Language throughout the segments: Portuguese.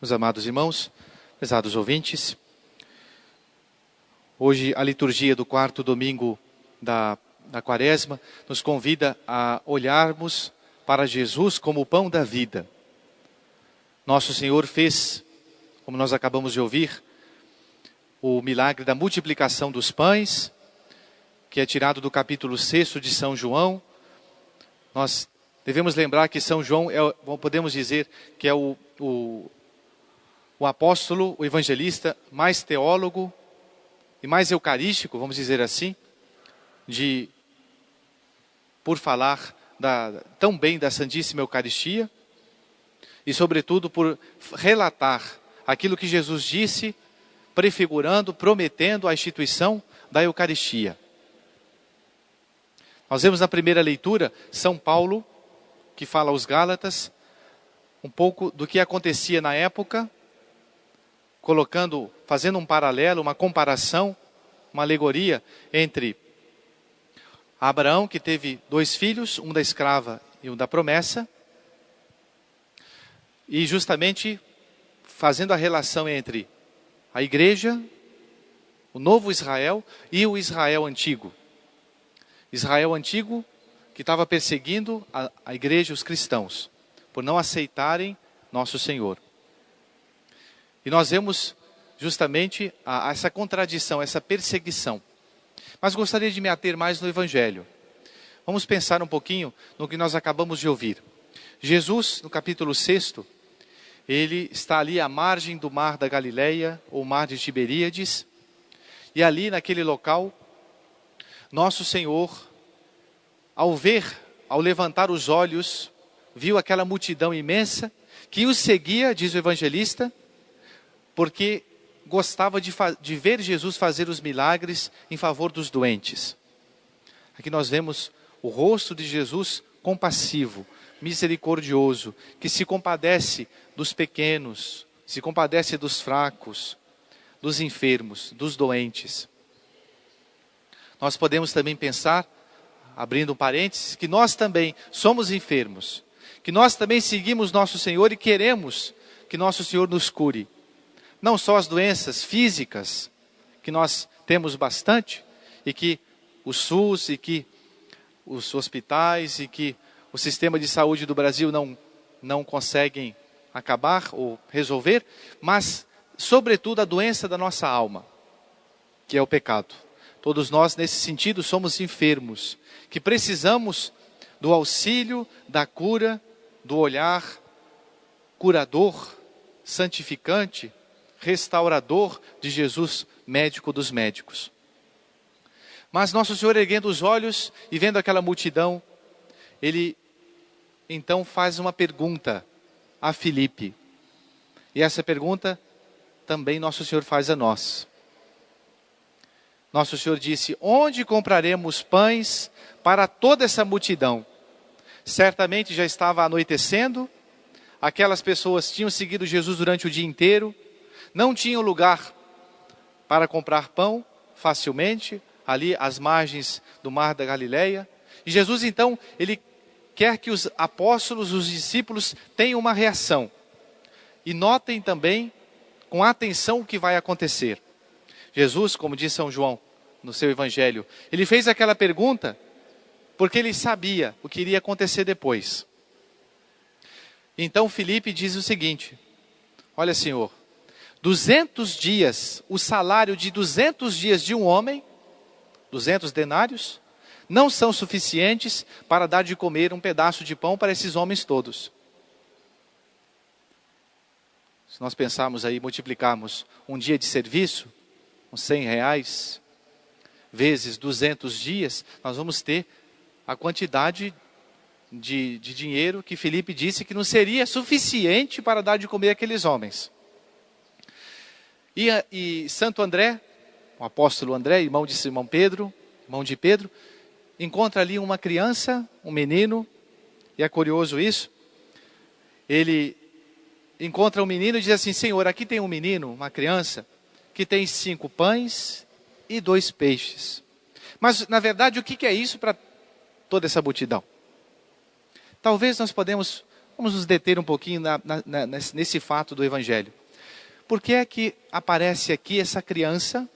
Meus amados irmãos, prezados ouvintes, hoje a liturgia do quarto domingo da Quaresma nos convida a olharmos para Jesus como o pão da vida. Nosso Senhor fez, como nós acabamos de ouvir, o milagre da multiplicação dos pães, que é tirado do capítulo 6 de São João. Nós devemos lembrar que São João, podemos dizer que é o apóstolo, o evangelista mais teólogo e mais eucarístico, vamos dizer assim, por falar tão bem da Santíssima Eucaristia e, sobretudo, por relatar aquilo que Jesus disse, prefigurando, prometendo a instituição da Eucaristia. Nós vemos na primeira leitura São Paulo, que fala aos Gálatas, um pouco do que acontecia na época, fazendo um paralelo, uma comparação, uma alegoria entre Abraão, que teve 2 filhos, um da escrava e um da promessa, e justamente fazendo a relação entre a igreja, o novo Israel e o Israel antigo. Israel antigo que estava perseguindo a igreja, os cristãos, por não aceitarem nosso Senhor. E nós vemos justamente essa contradição, essa perseguição. Mas gostaria de me ater mais no Evangelho. Vamos pensar um pouquinho no que nós acabamos de ouvir. Jesus, no capítulo 6, ele está ali à margem do mar da Galileia, ou mar de Tiberíades, e ali naquele local, nosso Senhor, ao levantar os olhos, viu aquela multidão imensa que o seguia, diz o evangelista, porque gostava de ver Jesus fazer os milagres em favor dos doentes. Aqui nós vemos o rosto de Jesus compassivo, misericordioso, que se compadece dos pequenos, se compadece dos fracos, dos enfermos, dos doentes. Nós podemos também pensar, abrindo um parênteses, que nós também somos enfermos, que nós também seguimos nosso Senhor e queremos que nosso Senhor nos cure. Não só as doenças físicas, que nós temos bastante, e que o SUS, e que os hospitais, e que o sistema de saúde do Brasil não conseguem acabar ou resolver, mas, sobretudo, a doença da nossa alma, que é o pecado. Todos nós, nesse sentido, somos enfermos, que precisamos do auxílio, da cura, do olhar curador, santificante, restaurador de Jesus, médico dos médicos. Mas nosso Senhor, erguendo os olhos e vendo aquela multidão, ele então faz uma pergunta a Filipe. E essa pergunta também nosso Senhor faz a nós. Nosso Senhor disse: onde compraremos pães para toda essa multidão? Certamente já estava anoitecendo, aquelas pessoas tinham seguido Jesus durante o dia inteiro, não tinham lugar para comprar pão facilmente, ali às margens do mar da Galileia. E Jesus então, ele quer que os apóstolos, os discípulos tenham uma reação. E notem também com atenção o que vai acontecer. Jesus, como diz São João no seu evangelho, ele fez aquela pergunta porque ele sabia o que iria acontecer depois. Então Filipe diz o seguinte: olha, Senhor, 200 dias, o salário de 200 dias de um homem, 200 denários, não são suficientes para dar de comer um pedaço de pão para esses homens todos. Se nós pensarmos aí, multiplicarmos um dia de serviço, uns R$100, vezes 200 dias, nós vamos ter a quantidade de dinheiro que Filipe disse que não seria suficiente para dar de comer aqueles homens. E Santo André, o apóstolo André, irmão de Simão Pedro, irmão de Pedro, encontra ali uma criança, um menino, e é curioso isso. Ele encontra um menino e diz assim: Senhor, aqui tem um menino, uma criança, que tem 5 pães e 2 peixes. Mas, na verdade, o que é isso para toda essa multidão? Talvez nós vamos nos deter um pouquinho nesse fato do Evangelho. por que é que aparece aqui essa criança?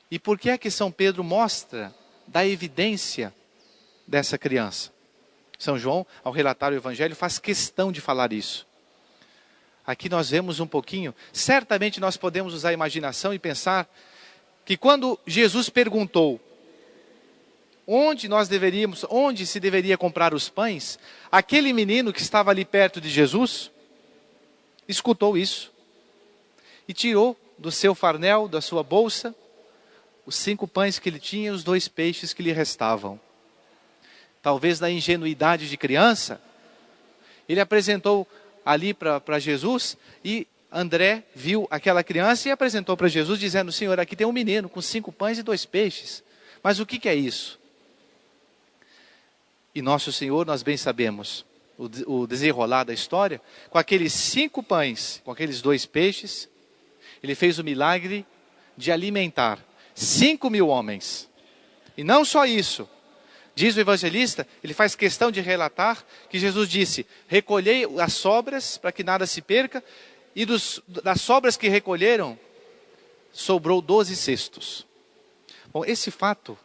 E por que é que São Pedro mostra, dá evidência dessa criança? São João, ao relatar o Evangelho, faz questão de falar isso. Aqui nós vemos um pouquinho, certamente nós podemos usar a imaginação e pensar que quando Jesus perguntou onde se deveria comprar os pães, aquele menino que estava ali perto de Jesus, escutou isso e tirou do seu farnel, da sua bolsa, os 5 pães que ele tinha e os 2 peixes que lhe restavam. Talvez na ingenuidade de criança, ele apresentou ali para Jesus, e André viu aquela criança e apresentou para Jesus, dizendo: Senhor, aqui tem um menino com 5 pães e 2 peixes. Mas o que é isso? E nosso Senhor, nós bem sabemos, o desenrolar da história, com aqueles 5 pães, com aqueles 2 peixes, ele fez o milagre de alimentar 5.000 homens. E não só isso, diz o evangelista, ele faz questão de relatar que Jesus disse: recolhei as sobras para que nada se perca, e das sobras que recolheram, sobrou 12 cestos. Bom, esse fato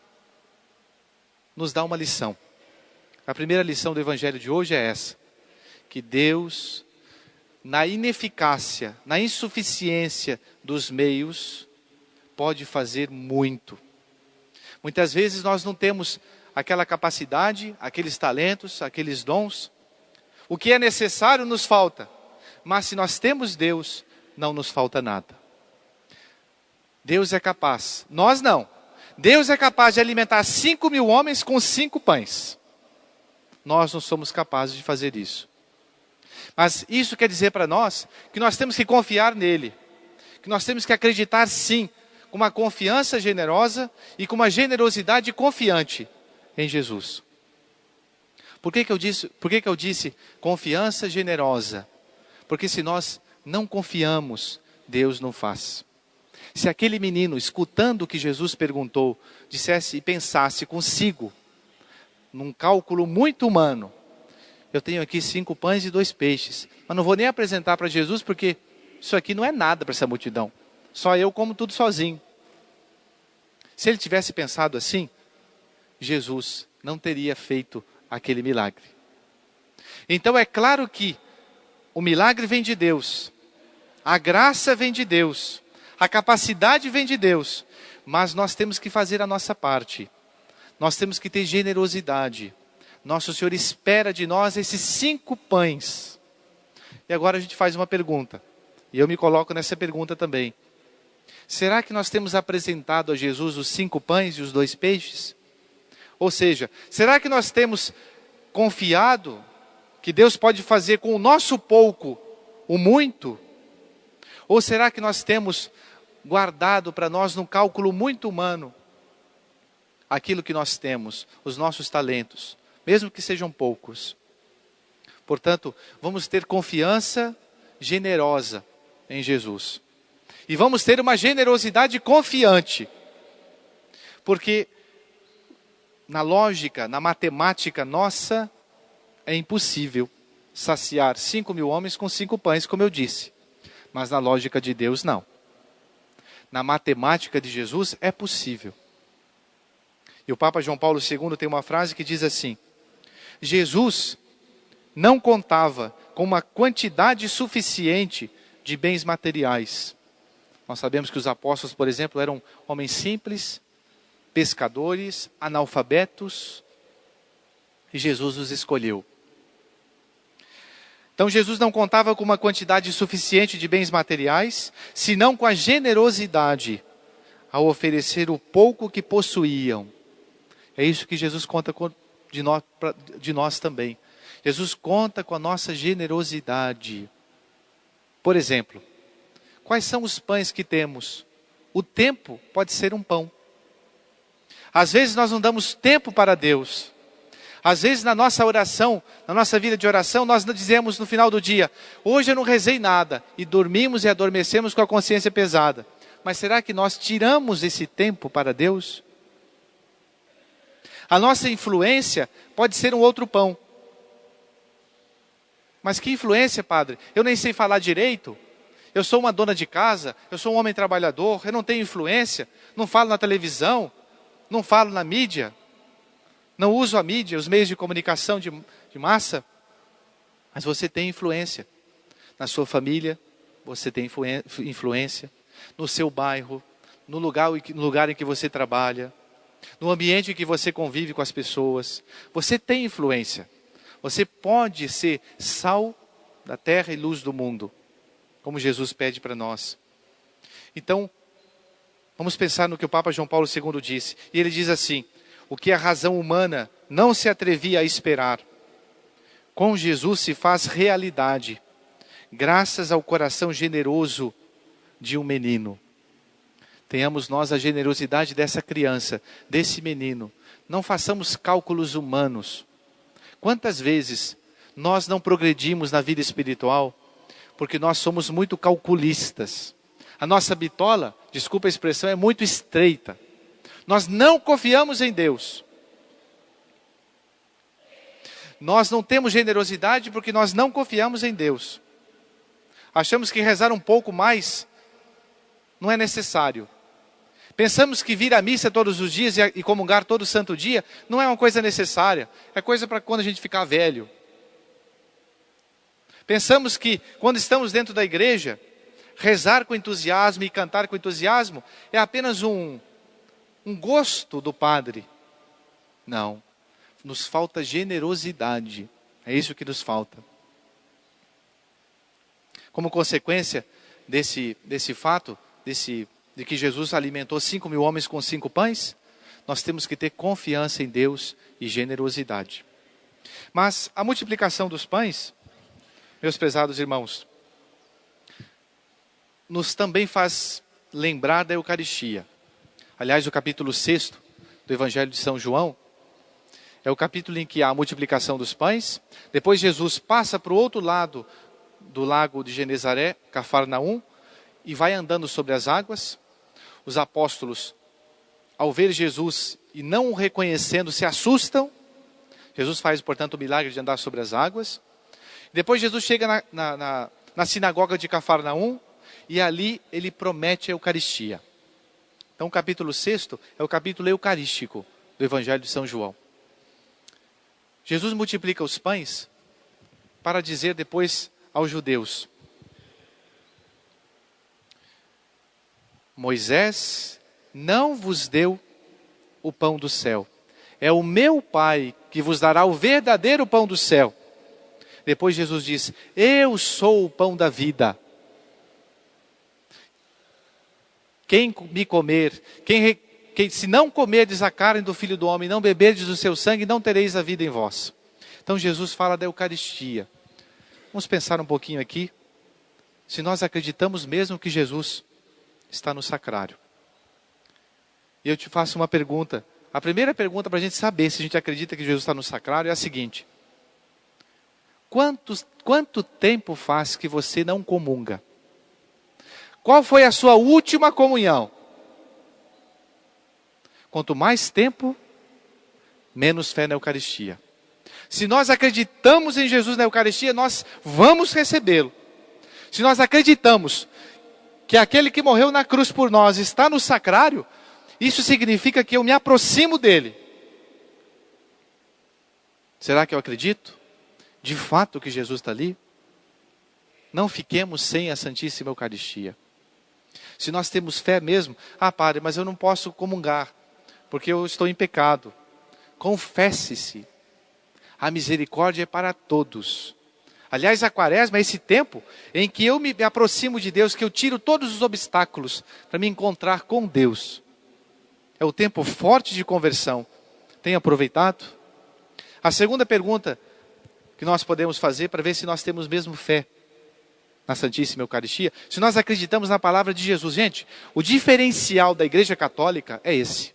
nos dá uma lição. A primeira lição do evangelho de hoje é essa: que Deus, na ineficácia, na insuficiência dos meios, pode fazer muito. Muitas vezes nós não temos aquela capacidade, aqueles talentos, aqueles dons. O que é necessário nos falta, mas se nós temos Deus, não nos falta nada. Deus é capaz, nós não. Deus é capaz de alimentar 5.000 homens com 5 pães. Nós não somos capazes de fazer isso. Mas isso quer dizer para nós que nós temos que confiar nele, que nós temos que acreditar sim, com uma confiança generosa e com uma generosidade confiante em Jesus. Por que eu disse confiança generosa? Porque se nós não confiamos, Deus não faz. Se aquele menino, escutando o que Jesus perguntou, dissesse e pensasse consigo, num cálculo muito humano: eu tenho aqui 5 pães e 2 peixes, mas não vou nem apresentar para Jesus, porque isso aqui não é nada para essa multidão. Só eu como tudo sozinho. Se ele tivesse pensado assim, Jesus não teria feito aquele milagre. Então é claro que o milagre vem de Deus, a graça vem de Deus, a capacidade vem de Deus, mas nós temos que fazer a nossa parte. Nós temos que ter generosidade. Nosso Senhor espera de nós esses 5 pães. E agora a gente faz uma pergunta, e eu me coloco nessa pergunta também. Será que nós temos apresentado a Jesus os 5 pães e os 2 peixes? Ou seja, será que nós temos confiado que Deus pode fazer com o nosso pouco o muito? Ou será que nós temos guardado para nós num cálculo muito humano aquilo que nós temos, os nossos talentos, mesmo que sejam poucos? Portanto, vamos ter confiança generosa em Jesus. E vamos ter uma generosidade confiante. Porque na lógica, na matemática nossa, é impossível saciar 5.000 homens com 5 pães, como eu disse. Mas na lógica de Deus, não. Na matemática de Jesus, é possível. E o Papa João Paulo II tem uma frase que diz assim: Jesus não contava com uma quantidade suficiente de bens materiais. Nós sabemos que os apóstolos, por exemplo, eram homens simples, pescadores, analfabetos, e Jesus os escolheu. Então Jesus não contava com uma quantidade suficiente de bens materiais, senão com a generosidade ao oferecer o pouco que possuíam. É isso que Jesus conta de nós também. Jesus conta com a nossa generosidade. Por exemplo, quais são os pães que temos? O tempo pode ser um pão. Às vezes nós não damos tempo para Deus. Às vezes na nossa oração, na nossa vida de oração, nós dizemos no final do dia: hoje eu não rezei nada, e dormimos e adormecemos com a consciência pesada. Mas será que nós tiramos esse tempo para Deus? A nossa influência pode ser um outro pão. Mas que influência, padre? Eu nem sei falar direito. Eu sou uma dona de casa, eu sou um homem trabalhador, eu não tenho influência, não falo na televisão, não falo na mídia, não uso a mídia, os meios de comunicação de massa, mas você tem influência. Na sua família, você tem influência. No seu bairro, no lugar em que você trabalha, no ambiente em que você convive com as pessoas, você tem influência. Você pode ser sal da terra e luz do mundo, como Jesus pede para nós. Então, vamos pensar no que o Papa João Paulo II disse. E ele diz assim: o que a razão humana não se atrevia a esperar, com Jesus se faz realidade, graças ao coração generoso de um menino. Tenhamos nós a generosidade dessa criança, desse menino. Não façamos cálculos humanos. Quantas vezes nós não progredimos na vida espiritual porque nós somos muito calculistas? A nossa bitola, desculpa a expressão, é muito estreita. Nós não confiamos em Deus. Nós não temos generosidade porque nós não confiamos em Deus. Achamos que rezar um pouco mais não é necessário. Pensamos que vir à missa todos os dias e comungar todo santo dia não é uma coisa necessária. É coisa para quando a gente ficar velho. Pensamos que quando estamos dentro da igreja, rezar com entusiasmo e cantar com entusiasmo é apenas um gosto do padre. Não. Nos falta generosidade. É isso que nos falta. Como consequência desse fato, de que Jesus alimentou 5.000 homens com 5 pães, nós temos que ter confiança em Deus e generosidade. Mas a multiplicação dos pães, meus prezados irmãos, nos também faz lembrar da Eucaristia. Aliás, o capítulo 6 do Evangelho de São João é o capítulo em que há a multiplicação dos pães. Depois Jesus passa para o outro lado do lago de Genezaré, Cafarnaum, e vai andando sobre as águas. Os apóstolos, ao ver Jesus e não o reconhecendo, se assustam. Jesus faz, portanto, o milagre de andar sobre as águas. Depois Jesus chega na sinagoga de Cafarnaum e ali ele promete a Eucaristia. Então o capítulo 6 é o capítulo eucarístico do Evangelho de São João. Jesus multiplica os pães para dizer depois aos judeus: Moisés não vos deu o pão do céu. É o meu Pai que vos dará o verdadeiro pão do céu. Depois Jesus diz: eu sou o pão da vida. Quem me comer, quem se não comerdes a carne do Filho do Homem, não beberdes o seu sangue, não tereis a vida em vós. Então Jesus fala da Eucaristia. Vamos pensar um pouquinho aqui. Se nós acreditamos mesmo que Jesus está no sacrário. E eu te faço uma pergunta. A primeira pergunta para a gente saber se a gente acredita que Jesus está no sacrário é a seguinte: quanto tempo faz que você não comunga? Qual foi a sua última comunhão? Quanto mais tempo, menos fé na Eucaristia. Se nós acreditamos em Jesus na Eucaristia, nós vamos recebê-lo. Se nós acreditamos que aquele que morreu na cruz por nós está no sacrário, isso significa que eu me aproximo dele. Será que eu acredito de fato que Jesus está ali? Não fiquemos sem a Santíssima Eucaristia. Se nós temos fé mesmo, padre, mas eu não posso comungar, porque eu estou em pecado. Confesse-se. A misericórdia é para todos. Aliás, a quaresma é esse tempo em que eu me aproximo de Deus, que eu tiro todos os obstáculos para me encontrar com Deus. É o tempo forte de conversão. Tem aproveitado? A segunda pergunta que nós podemos fazer para ver se nós temos mesmo fé na Santíssima Eucaristia, se nós acreditamos na palavra de Jesus. Gente, o diferencial da Igreja Católica é esse.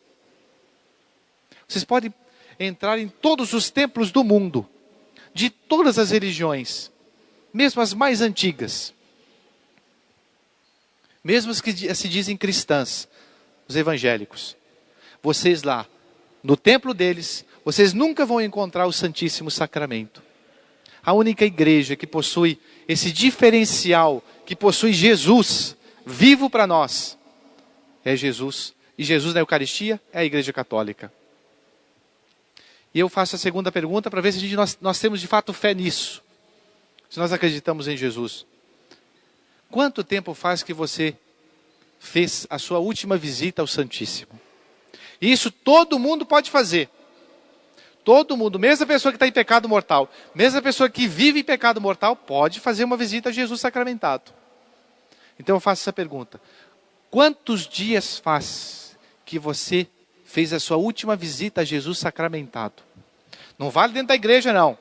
Vocês podem entrar em todos os templos do mundo, de todas as religiões, mesmo as mais antigas, mesmo as que se dizem cristãs, os evangélicos. Vocês lá, no templo deles, vocês nunca vão encontrar o Santíssimo Sacramento. A única igreja que possui esse diferencial que possui Jesus vivo para nós é Jesus. E Jesus na Eucaristia é a Igreja Católica. E eu faço a segunda pergunta para ver se nós temos de fato fé nisso. Se nós acreditamos em Jesus. Quanto tempo faz que você fez a sua última visita ao Santíssimo? E isso todo mundo pode fazer. Todo mundo, mesmo a pessoa que está em pecado mortal, mesmo a pessoa que vive em pecado mortal, pode fazer uma visita a Jesus sacramentado. Então eu faço essa pergunta. Quantos dias faz que você fez a sua última visita a Jesus sacramentado? Não vale dentro da igreja, não.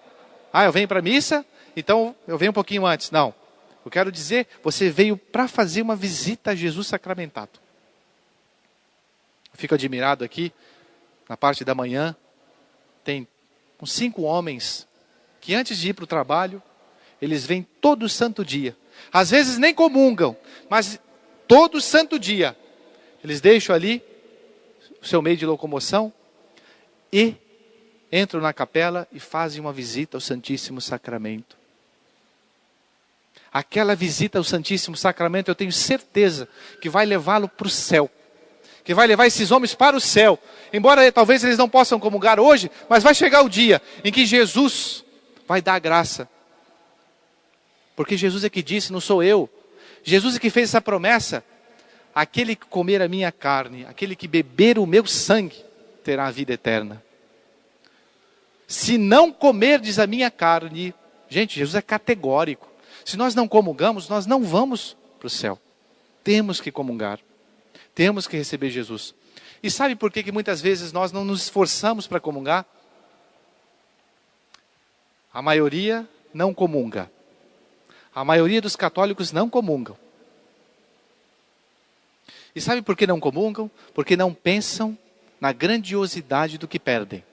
Eu venho para a missa, então eu venho um pouquinho antes. Não. Eu quero dizer, você veio para fazer uma visita a Jesus sacramentado. Eu fico admirado aqui, na parte da manhã, tem uns 5 homens que antes de ir para o trabalho, eles vêm todo santo dia. Às vezes nem comungam, mas todo santo dia, eles deixam ali o seu meio de locomoção e entram na capela e fazem uma visita ao Santíssimo Sacramento. Aquela visita ao Santíssimo Sacramento, eu tenho certeza que vai levá-lo para o céu. Que vai levar esses homens para o céu. Embora talvez eles não possam comungar hoje, mas vai chegar o dia em que Jesus vai dar a graça. Porque Jesus é que disse, não sou eu. Jesus é que fez essa promessa. Aquele que comer a minha carne, aquele que beber o meu sangue, terá a vida eterna. Se não comerdes a minha carne, gente, Jesus é categórico. Se nós não comungamos, nós não vamos para o céu. Temos que comungar. Temos que receber Jesus. E sabe por que muitas vezes nós não nos esforçamos para comungar? A maioria não comunga. A maioria dos católicos não comungam. E sabe por que não comungam? Porque não pensam na grandiosidade do que perdem.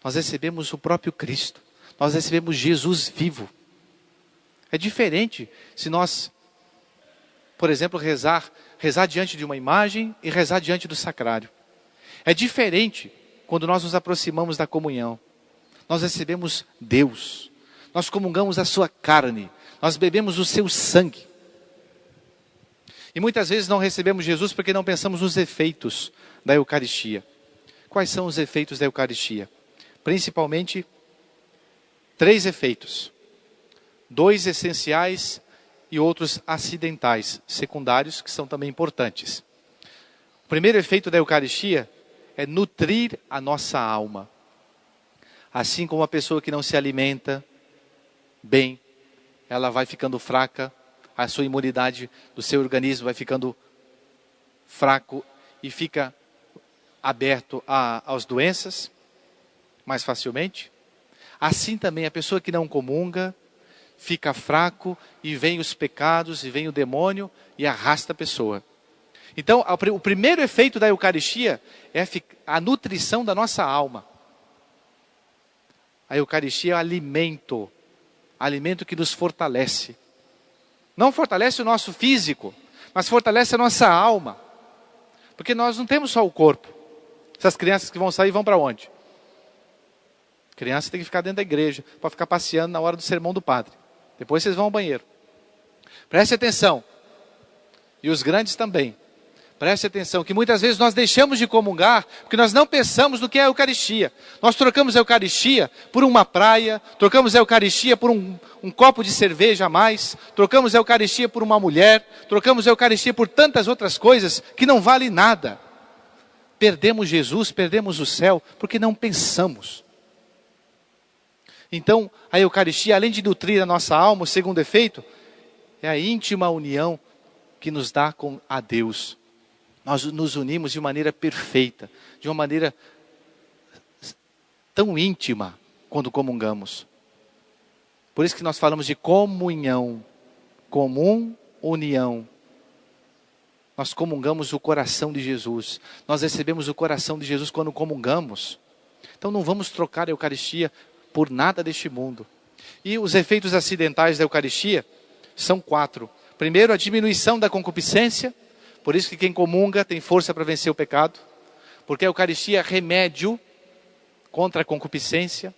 Nós recebemos o próprio Cristo. Nós recebemos Jesus vivo. É diferente se nós, por exemplo, rezar diante de uma imagem e rezar diante do sacrário. É diferente quando nós nos aproximamos da comunhão. Nós recebemos Deus. Nós comungamos a sua carne. Nós bebemos o seu sangue. E muitas vezes não recebemos Jesus porque não pensamos nos efeitos da Eucaristia. Quais são os efeitos da Eucaristia? Principalmente 3 efeitos. 2 essenciais e outros acidentais, secundários, que são também importantes. O primeiro efeito da Eucaristia é nutrir a nossa alma. Assim como a pessoa que não se alimenta bem, ela vai ficando fraca, a sua imunidade do seu organismo vai ficando fraco e fica aberto às doenças mais facilmente. Assim também a pessoa que não comunga fica fraco e vem os pecados e vem o demônio e arrasta a pessoa. Então, o primeiro efeito da Eucaristia é a nutrição da nossa alma. A Eucaristia é alimento que nos fortalece. Não fortalece o nosso físico, mas fortalece a nossa alma. Porque nós não temos só o corpo. Essas crianças que vão sair vão para onde? Criança tem que ficar dentro da igreja, para ficar passeando na hora do sermão do padre. Depois vocês vão ao banheiro. Preste atenção. E os grandes também. Preste atenção, que muitas vezes nós deixamos de comungar, porque nós não pensamos no que é a Eucaristia. Nós trocamos a Eucaristia por uma praia, trocamos a Eucaristia por um copo de cerveja a mais, trocamos a Eucaristia por uma mulher, trocamos a Eucaristia por tantas outras coisas que não valem nada. Perdemos Jesus, perdemos o céu, porque não pensamos. Então, a Eucaristia, além de nutrir a nossa alma, o segundo efeito, é a íntima união que nos dá com a Deus. Nós nos unimos de maneira perfeita, de uma maneira tão íntima quando comungamos. Por isso que nós falamos de comunhão, comum, união. Nós comungamos o coração de Jesus. Nós recebemos o coração de Jesus quando comungamos. Então não vamos trocar a Eucaristia por nada deste mundo. E os efeitos acidentais da Eucaristia são 4. Primeiro, a diminuição da concupiscência. Por isso que quem comunga tem força para vencer o pecado. Porque a Eucaristia é remédio contra a concupiscência.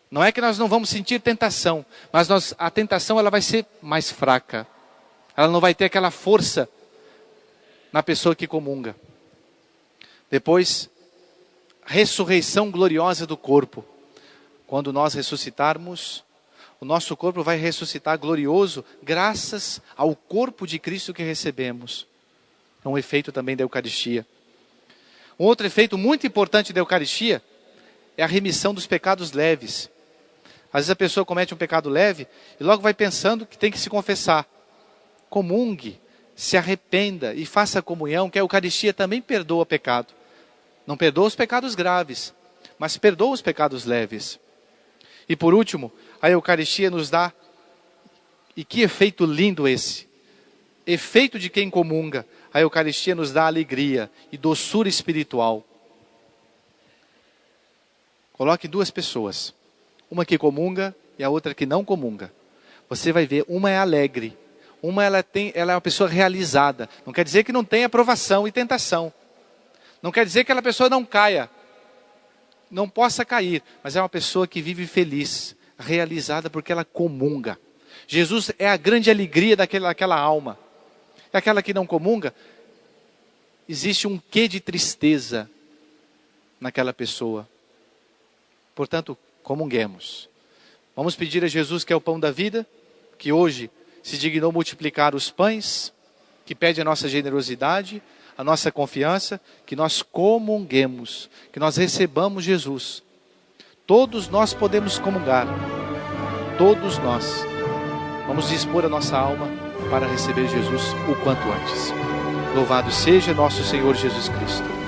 Não é que nós não vamos sentir tentação, mas a tentação ela vai ser mais fraca. Ela não vai ter aquela força na pessoa que comunga. Depois, ressurreição gloriosa do corpo. Quando nós ressuscitarmos, o nosso corpo vai ressuscitar glorioso, graças ao corpo de Cristo que recebemos. É um efeito também da Eucaristia. Um outro efeito muito importante da Eucaristia é a remissão dos pecados leves. Às vezes a pessoa comete um pecado leve e logo vai pensando que tem que se confessar. Comungue, se arrependa e faça a comunhão, que a Eucaristia também perdoa pecado. Não perdoa os pecados graves, mas perdoa os pecados leves. E por último, a Eucaristia nos dá, e que efeito lindo esse, efeito de quem comunga, a Eucaristia nos dá alegria e doçura espiritual. Coloque duas pessoas, uma que comunga e a outra que não comunga. Você vai ver, uma é alegre, uma ela é uma pessoa realizada. Não quer dizer que não tenha provação e tentação. Não quer dizer que aquela pessoa não caia, não possa cair, mas é uma pessoa que vive feliz, realizada porque ela comunga. Jesus é a grande alegria daquela alma. E aquela que não comunga, existe um quê de tristeza naquela pessoa. Portanto, comunguemos. Vamos pedir a Jesus, que é o pão da vida, que hoje se dignou multiplicar os pães, que pede a nossa generosidade, a nossa confiança, que nós comunguemos, que nós recebamos Jesus. Todos nós podemos comungar, todos nós. Vamos dispor a nossa alma para receber Jesus o quanto antes. Louvado seja nosso Senhor Jesus Cristo.